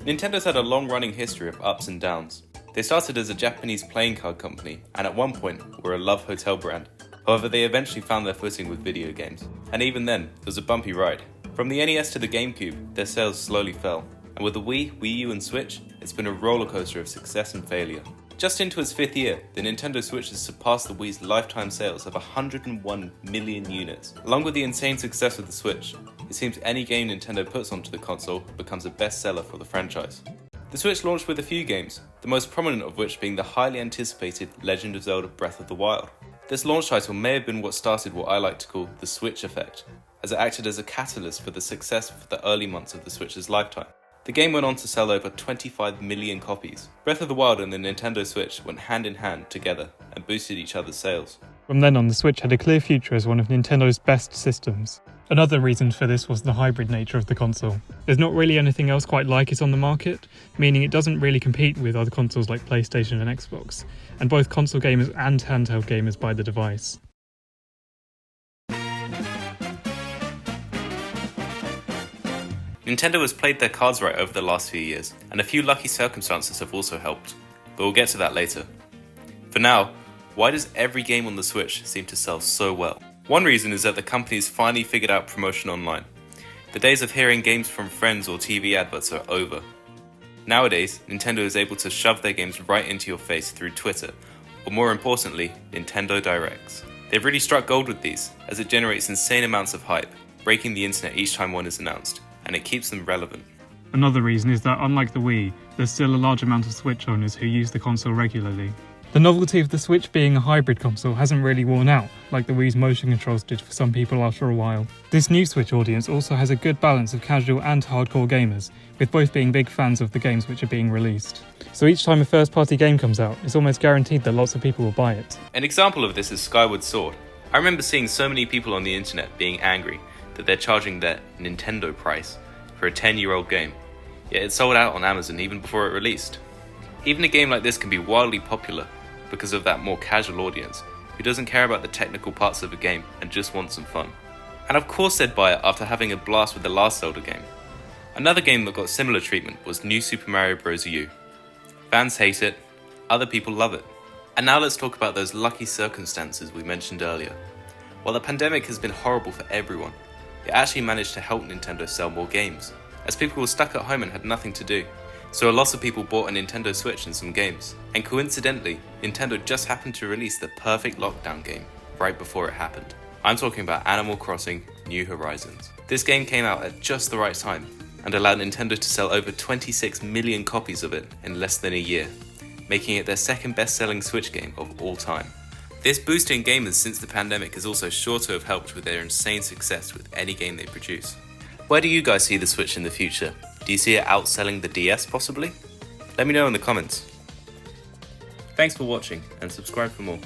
Nintendo's had a long-running history of ups and downs. They started as a Japanese playing card company, and at one point were a love hotel brand. However, they eventually found their footing with video games, and even then, it was a bumpy ride. From the NES to the GameCube, their sales slowly fell, and with the Wii, Wii U and Switch, it's been a rollercoaster of success and failure. Just into its 5th year, the Nintendo Switch has surpassed the Wii's lifetime sales of 101 million units. Along with the insane success of the Switch, it seems any game Nintendo puts onto the console becomes a bestseller for the franchise. The Switch launched with a few games, the most prominent of which being the highly anticipated Legend of Zelda Breath of the Wild. This launch title may have been what started what I like to call the Switch effect, as it acted as a catalyst for the success for the early months of the Switch's lifetime. The game went on to sell over 25 million copies. Breath of the Wild and the Nintendo Switch went hand in hand together and boosted each other's sales. From then on, the Switch had a clear future as one of Nintendo's best systems. Another reason for this was the hybrid nature of the console. There's not really anything else quite like it on the market, meaning it doesn't really compete with other consoles like PlayStation and Xbox, and both console gamers and handheld gamers buy the device. Nintendo has played their cards right over the last few years, and a few lucky circumstances have also helped, but we'll get to that later. For now, why does every game on the Switch seem to sell so well? One reason is that the company's finally figured out promotion online. The days of hearing games from friends or TV adverts are over. Nowadays, Nintendo is able to shove their games right into your face through Twitter, or more importantly, Nintendo Directs. They've really struck gold with these, as it generates insane amounts of hype, breaking the internet each time one is announced, and it keeps them relevant. Another reason is that unlike the Wii, there's still a large amount of Switch owners who use the console regularly. The novelty of the Switch being a hybrid console hasn't really worn out, like the Wii's motion controls did for some people after a while. This new Switch audience also has a good balance of casual and hardcore gamers, with both being big fans of the games which are being released. So each time a first-party game comes out, it's almost guaranteed that lots of people will buy it. An example of this is Skyward Sword. I remember seeing so many people on the internet being angry that they're charging their Nintendo price for a 10-year-old game, yet it sold out on Amazon even before it released. Even a game like this can be wildly popular because of that more casual audience who doesn't care about the technical parts of a game and just wants some fun. And of course they'd buy it after having a blast with the last Zelda game. Another game that got similar treatment was New Super Mario Bros. U. Fans hate it, other people love it. And now let's talk about those lucky circumstances we mentioned earlier. While the pandemic has been horrible for everyone, it actually managed to help Nintendo sell more games, as people were stuck at home and had nothing to do. So a lot of people bought a Nintendo Switch and some games. And coincidentally, Nintendo just happened to release the perfect lockdown game right before it happened. I'm talking about Animal Crossing New Horizons. This game came out at just the right time and allowed Nintendo to sell over 26 million copies of it in less than a year, making it their second best-selling Switch game of all time. This boost in gamers since the pandemic is also sure to have helped with their insane success with any game they produce. Where do you guys see the Switch in the future? Do you see it outselling the DS possibly? Let me know in the comments. Thanks for watching and subscribe for more.